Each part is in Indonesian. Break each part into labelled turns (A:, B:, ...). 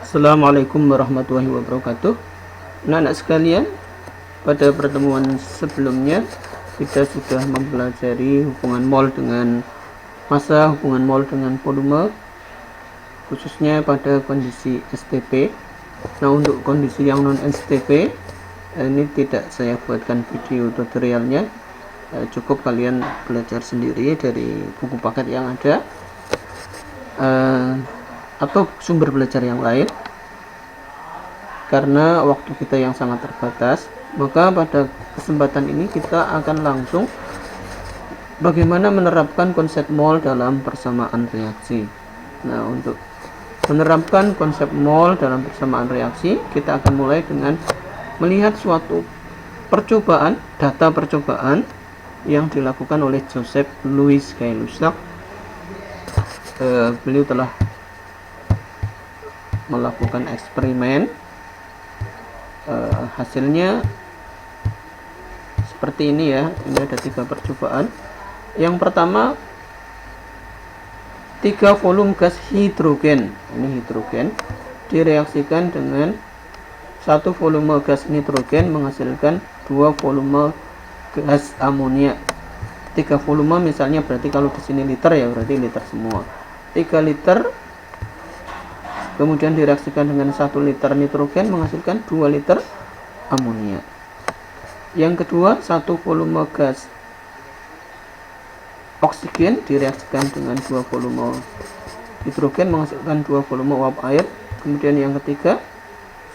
A: Assalamualaikum warahmatullahi wabarakatuh. Anak-anak sekalian, pada pertemuan sebelumnya kita sudah mempelajari hubungan mol dengan massa, hubungan mol dengan volume, khususnya pada kondisi STP. Nah, untuk kondisi yang non STP ini tidak saya buatkan video tutorialnya, cukup kalian belajar sendiri dari buku paket yang ada atau sumber belajar yang lain. Karena waktu kita yang sangat terbatas, maka pada kesempatan ini kita akan langsung bagaimana menerapkan konsep mol dalam persamaan reaksi. Nah, untuk menerapkan konsep mol dalam persamaan reaksi, kita akan mulai dengan melihat suatu percobaan, data percobaan yang dilakukan oleh Joseph Louis Gay-Lussac. Beliau telah melakukan eksperimen, hasilnya seperti ini ya. Ini ada 3 percobaan. Yang pertama, 3 volume gas hidrogen, ini hidrogen, direaksikan dengan 1 volume gas nitrogen menghasilkan 2 volume gas amonia. 3 volume misalnya berarti kalau di sini liter ya, berarti liter semua. 3 liter kemudian direaksikan dengan 1 liter nitrogen menghasilkan 2 liter amonia. Yang kedua, 1 volume gas oksigen direaksikan dengan 2 volume hidrogen menghasilkan 2 volume uap air. Kemudian yang ketiga,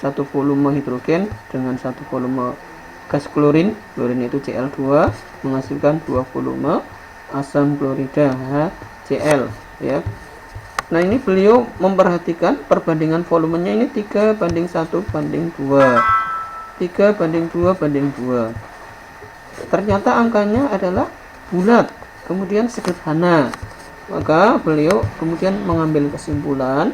A: 1 volume hidrogen dengan 1 volume gas klorin, klorin itu Cl2 menghasilkan 2 volume asam klorida HCl ya. Nah, ini beliau memperhatikan perbandingan volumenya ini 3:1:2. 3:2:2. Ternyata angkanya adalah bulat, kemudian sederhana. Maka beliau kemudian mengambil kesimpulan,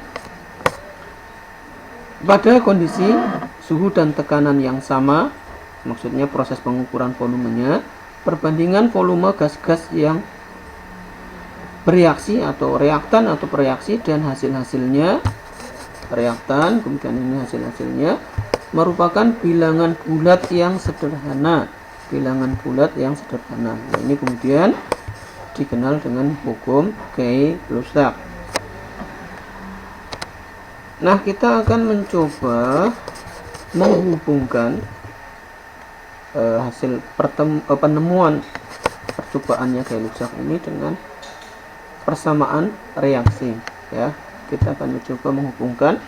A: pada kondisi suhu dan tekanan yang sama, maksudnya proses pengukuran volumenya, perbandingan volume gas-gas yang bereaksi atau reaktan atau bereaksi dan hasil-hasilnya, reaktan kemudian ini hasil-hasilnya, merupakan bilangan bulat yang sederhana. Bilangan bulat yang sederhana. Nah, ini kemudian dikenal dengan hukum Gay-Lussac. Nah, kita akan mencoba menghubungkan hasil penemuan percobaannya Gay-Lussac ini dengan persamaan reaksi ya. Kita akan mencoba menghubungkan.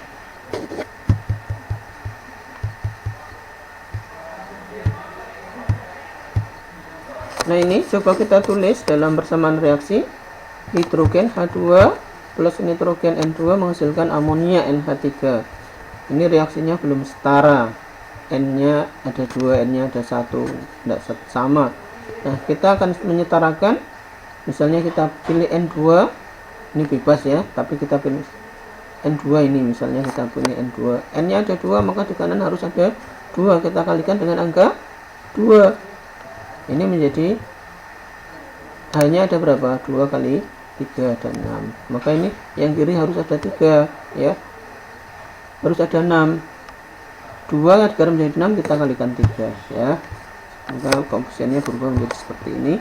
A: Nah, ini coba kita tulis dalam persamaan reaksi, hidrogen H2 plus nitrogen N2 menghasilkan amonia NH3. Ini reaksinya belum setara, N-nya ada 2, N-nya ada 1, tidak sama. Nah, kita akan menyetarakan. Misalnya kita pilih N2, ini bebas ya, tapi kita pilih N2 ini, misalnya kita pilih N2, N-nya ada 2, maka di kanan harus ada 2, kita kalikan dengan angka 2. Ini menjadi hanya ada berapa? 2 kali 3 ada 6. Maka ini yang kiri harus ada 3 ya. Harus ada 6. 2 agar menjadi 6 kita kalikan 3 ya. Maka koefisiennya berubah menjadi seperti ini.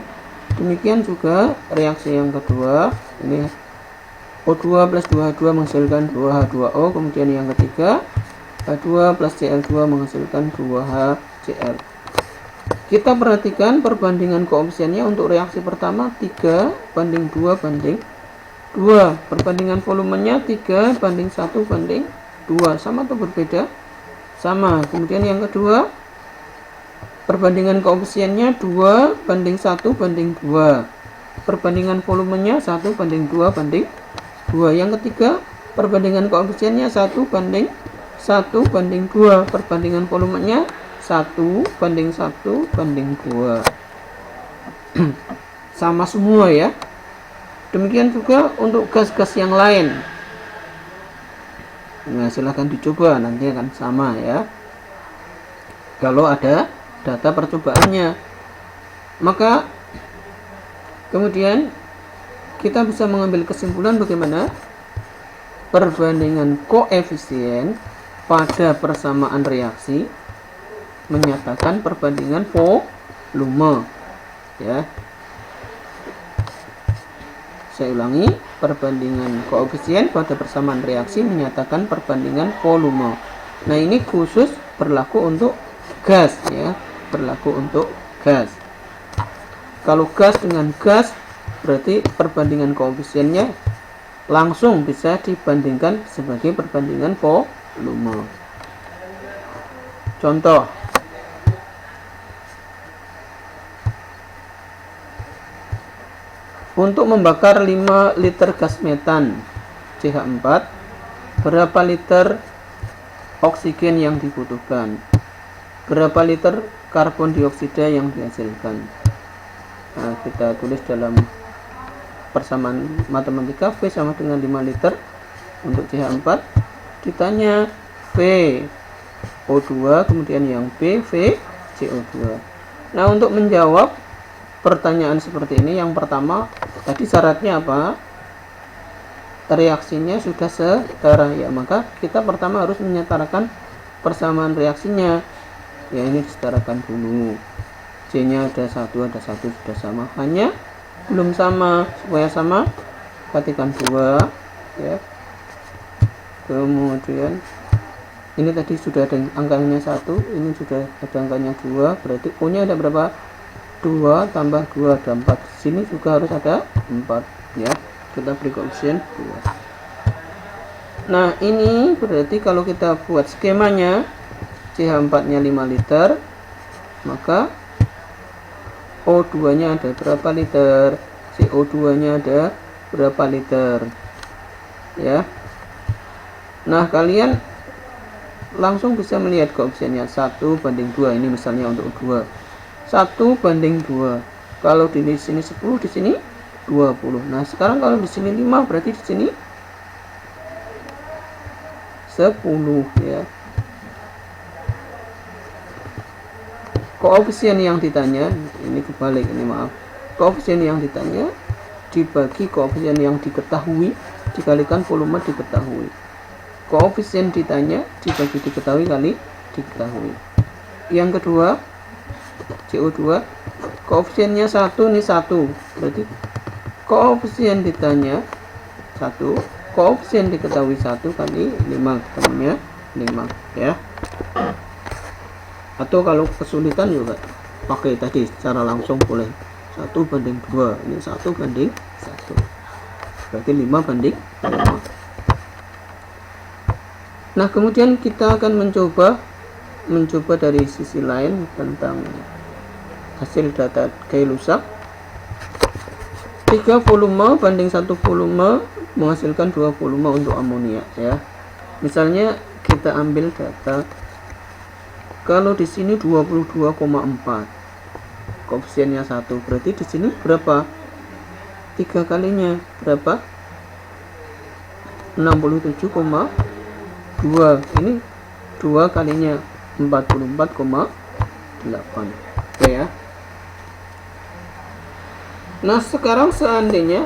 A: Demikian juga reaksi yang kedua, ini O2 plus 2H2 menghasilkan 2H2O. Kemudian yang ketiga, H2 plus Cl2 menghasilkan 2HCl. Kita perhatikan perbandingan koefisiennya untuk reaksi pertama 3:2:2. Perbandingan volumenya 3:1:2. Sama atau berbeda? Sama. Kemudian yang kedua, perbandingan koefisiennya 2:1:2. Perbandingan volumenya 1:2:2. Yang ketiga, perbandingan koefisiennya 1:1:2. Perbandingan volumenya 1:1:2. Sama semua ya. Demikian juga untuk gas-gas yang lain. Nah, silahkan dicoba, nanti akan sama ya. Kalau ada data percobaannya, maka kemudian kita bisa mengambil kesimpulan bagaimana perbandingan koefisien pada persamaan reaksi menyatakan perbandingan volume, ya. Saya ulangi, perbandingan koefisien pada persamaan reaksi menyatakan perbandingan volume. Nah, ini khusus berlaku untuk gas, ya, berlaku untuk gas. Kalau gas dengan gas, berarti perbandingan koefisiennya langsung bisa dibandingkan sebagai perbandingan volume. Contoh, untuk membakar 5 liter gas metan CH4, berapa liter oksigen yang dibutuhkan? Berapa liter karbon dioksida yang dihasilkan? Nah, kita tulis dalam persamaan matematika, V sama dengan 5 liter untuk CH4. Ditanya V O2, kemudian yang B V CO2. Nah, untuk menjawab pertanyaan seperti ini, yang pertama tadi syaratnya apa? Reaksinya sudah setara, ya, maka kita pertama harus menyetarakan persamaan reaksinya, ya. Ini disetarakan dulu, C nya ada 1 sudah sama, hanya belum sama. Supaya sama, perhatikan 2, ya. Kemudian ini tadi sudah ada angkanya 1, ini sudah ada angkanya 2, berarti O nya ada berapa? 2 tambah 2 ada 4. Sini juga harus ada 4, ya. Kita beri koefisien 2. Nah, ini berarti kalau kita buat skemanya, CH4 nya 5 liter, maka O2 nya ada berapa liter, CO2 nya ada berapa liter, ya. Nah, kalian langsung bisa melihat koefisiennya 1 banding 2. Ini misalnya untuk 2, 1 banding 2. Kalau di sini 10, di sini 20. Nah, sekarang kalau di sini 5, berarti di sini 10, ya. Koefisien yang ditanya, ini kebalik, ini maaf. Koefisien yang ditanya dibagi koefisien yang diketahui dikalikan volume diketahui. Koefisien ditanya dibagi diketahui kali diketahui. Yang kedua, CO2, koefisiennya 1, ini 1, berarti koefisien ditanya 1, koefisien diketahui 1 kali 5, ketemunya 5, ya. Atau kalau kesulitan juga pakai tadi secara langsung boleh, 1 banding 2, ini 1 banding 1, berarti 5 banding 5. Nah, kemudian kita akan mencoba dari sisi lain tentang hasil data Gay-Lussac. 3 volume banding 1 volume menghasilkan 2 volume untuk amonia, ya. Misalnya kita ambil data, kalau di sini 22,4, koefisiennya 1, berarti di sini berapa? 3 kalinya berapa? 67,2. Ini 2 kalinya 44,8. Oke, ya. Nah, sekarang seandainya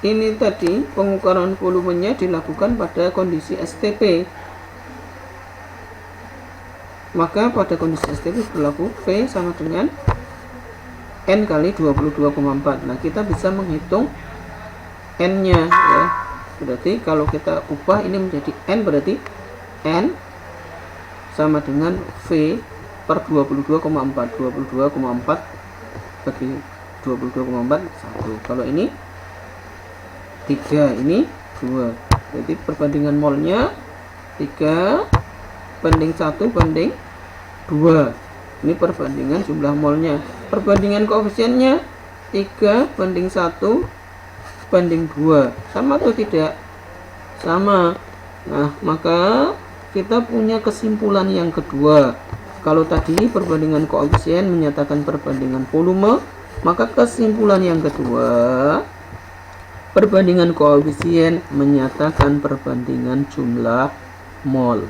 A: ini tadi pengukuran volumenya dilakukan pada kondisi STP, maka pada kondisi STP berlaku V sama dengan N kali 22,4. Nah, kita bisa menghitung N nya, ya. Berarti kalau kita ubah ini menjadi N, berarti N sama dengan V per 22,4. 22,4 bagi 22,4 1. Kalau ini 3, ini 2, berarti perbandingan molnya 3 banding 1 banding 2. Ini perbandingan jumlah molnya. Perbandingan koefisiennya 3 banding 1 banding 2. Sama atau tidak? Sama. Nah, maka kita punya kesimpulan yang kedua. Kalau tadi perbandingan koefisien menyatakan perbandingan volume, maka kesimpulan yang kedua, perbandingan koefisien menyatakan perbandingan jumlah mol.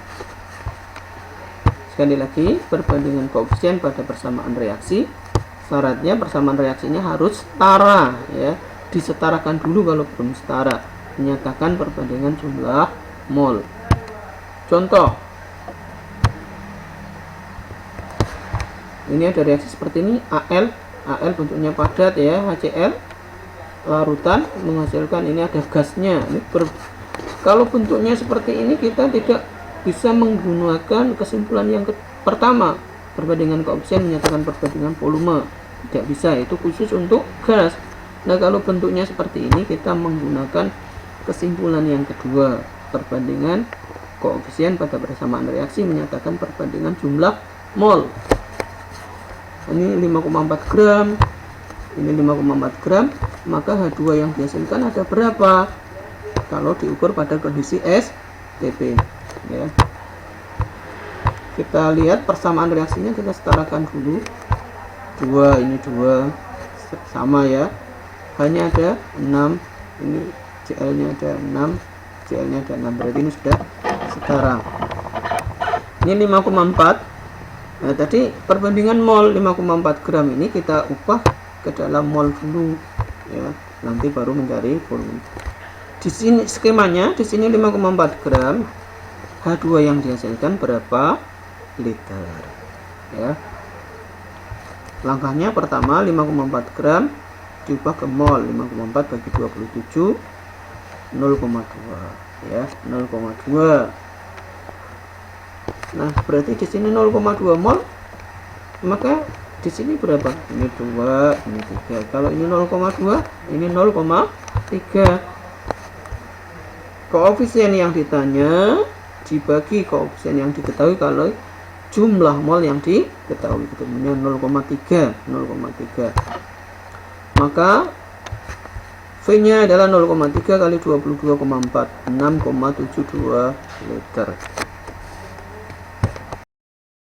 A: Sekali lagi, perbandingan koefisien pada persamaan reaksi, syaratnya persamaan reaksinya harus setara, ya. Disetarakan dulu kalau belum setara. menyatakan perbandingan jumlah mol. Contoh, ini ada reaksi seperti ini. Al bentuknya padat ya, HCl larutan menghasilkan, ini ada gasnya. Kalau bentuknya seperti ini kita tidak bisa menggunakan kesimpulan yang pertama, perbandingan koefisien menyatakan perbandingan volume. Tidak bisa, itu khusus untuk gas. Nah, kalau bentuknya seperti ini kita menggunakan kesimpulan yang kedua, perbandingan koefisien pada persamaan reaksi menyatakan perbandingan jumlah mol. Ini 5,4 gram, ini 5,4 gram, maka H2 yang dihasilkan ada berapa kalau diukur pada kondisi STP ya. Kita lihat persamaan reaksinya, kita setarakan dulu. 2 ini 2 sama ya, hanya ada 6, ini Cl nya ada 6, Cl nya ada 6, berarti ini sudah setara. Ini 5,4. Nah, tadi perbandingan mol 5,4 gram ini kita ubah ke dalam mol dulu ya, nanti baru mencari volume. Di sini skemanya, di sini 5,4 gram, H2 yang dihasilkan berapa liter ya. Langkahnya pertama 5,4 gram diubah ke mol, 5,4 bagi 27 0,2 ya, 0,2. Nah, berarti di sini 0,2 mol, maka di sini berapa? Ini 2, ini 3. Kalau ini 0,2, ini 0,3. Koefisien yang ditanya dibagi koefisien yang diketahui kalau jumlah mol yang diketahui, ketemunya 0,3. Maka V-nya adalah 0,3 kali 22,4, 6,72 liter.